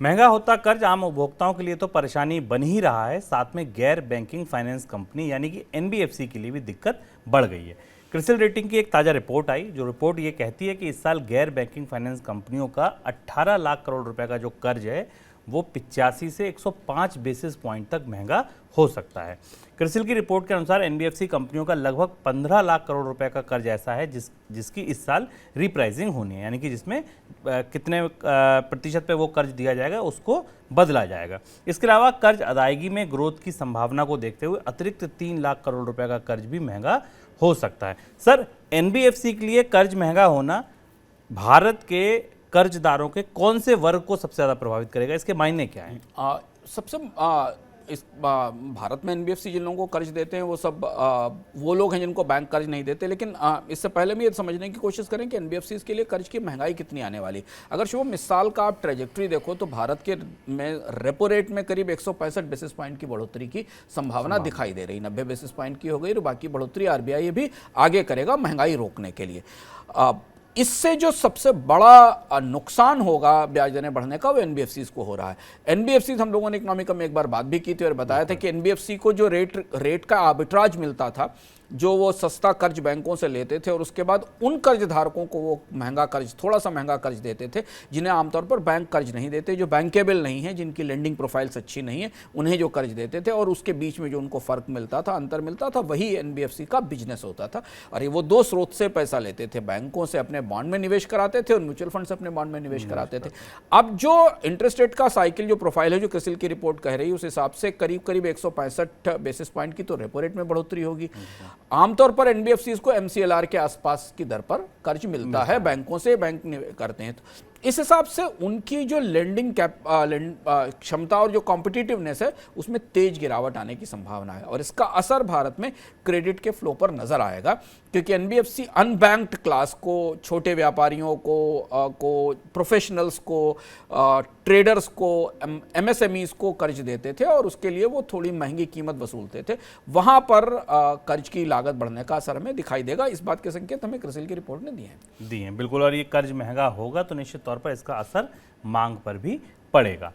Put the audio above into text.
महंगा होता कर्ज आम उपभोक्ताओं के लिए तो परेशानी बन ही रहा है, साथ में गैर बैंकिंग फाइनेंस कंपनी यानी कि एनबीएफसी के लिए भी दिक्कत बढ़ गई है। क्रिसिल रेटिंग की एक ताज़ा रिपोर्ट आई, जो रिपोर्ट ये कहती है कि इस साल गैर बैंकिंग फाइनेंस कंपनियों का 18 लाख करोड़ रुपए का जो कर्ज है वो 85 से 105 बेसिस पॉइंट तक महंगा हो सकता है। क्रिसिल की रिपोर्ट के अनुसार एनबीएफसी कंपनियों का लगभग 15 लाख करोड़ रुपए का कर्ज ऐसा है जिसकी इस साल रिप्राइसिंग होनी है, यानी कि जिसमें कितने प्रतिशत पे वो कर्ज दिया जाएगा उसको बदला जाएगा। इसके अलावा कर्ज अदायगी में ग्रोथ की संभावना को देखते हुए अतिरिक्त 3 लाख करोड़ रुपए का कर्ज भी महंगा हो सकता है। सर, एनबीएफसी के लिए कर्ज महंगा होना भारत के कर्जदारों के कौन से वर्ग को सबसे ज़्यादा प्रभावित करेगा, इसके मायने क्या हैं? भारत में एनबीएफसी जिन लोगों को कर्ज देते हैं वो सब वो लोग हैं जिनको बैंक कर्ज नहीं देते। लेकिन इससे पहले भी ये समझने की कोशिश करें कि एनबीएफसी के लिए कर्ज की महंगाई कितनी आने वाली। अगर शुभम इस साल का आप ट्रेजेक्ट्री देखो तो भारत के में रेपो रेट में करीब 165 बेसिस पॉइंट की बढ़ोतरी की संभावना दिखाई दे रही। 90 बेसिस पॉइंट की हो गई और बाकी बढ़ोतरी आरबीआई भी आगे करेगा महंगाई रोकने के लिए। इससे जो सबसे बड़ा नुकसान होगा ब्याज दरें बढ़ने का वो एनबीएफसीज को हो रहा है। एनबीएफसीज, हम लोगों ने इकोनॉमिक में एक बार बात भी की थी और बताया था कि एनबीएफसी को जो रेट का आर्बिट्राज मिलता था, जो वो सस्ता कर्ज बैंकों से लेते थे और उसके बाद उन कर्ज धारकों को वो महंगा कर्ज, थोड़ा सा महंगा कर्ज देते थे, जिन्हें आमतौर पर बैंक कर्ज नहीं देते, जो बैंकेबल नहीं है, जिनकी लेंडिंग प्रोफाइल्स अच्छी नहीं है, उन्हें जो कर्ज देते थे और उसके बीच में जो उनको फर्क मिलता था, अंतर मिलता था, वही एनबीएफसी का बिजनेस होता था। और ये वो दो स्रोत से पैसा लेते थे, बैंकों से अपने बॉन्ड में निवेश कराते थे और म्यूचुअल फंड से अपने बॉन्ड में निवेश कराते थे। अब जो इंटरेस्ट रेट का साइकिल, जो प्रोफाइल है, जो क्रिसिल की रिपोर्ट कह रही है, उस हिसाब से करीब करीब 165 बेसिस पॉइंट की तो रेपो रेट में बढ़ोतरी होगी। आमतौर पर एनबीएफसीज को एमसीएलआर के आसपास की दर पर कर्ज मिलता है बैंकों से, बैंक करते हैं। तो इस हिसाब से उनकी जो लेंडिंग क्षमता और जो कॉम्पिटिटिवनेस है उसमें तेज गिरावट आने की संभावना है और इसका असर भारत में क्रेडिट के फ्लो पर नजर आएगा, क्योंकि एनबीएफसी अनबैंक्ड क्लास को, छोटे व्यापारियों को प्रोफेशनल्स को, ट्रेडर्स को, एमएसएमईज को कर्ज देते थे और उसके लिए वो थोड़ी महंगी कीमत वसूलते थे। वहां पर कर्ज की लागत बढ़ने का असर हमें दिखाई देगा। इस बात के संकेत हमें क्रिसिल की रिपोर्ट ने दिए हैं। बिल्कुल, और ये कर्ज महंगा होगा तो निश्चित तौर पर इसका असर मांग पर भी पड़ेगा।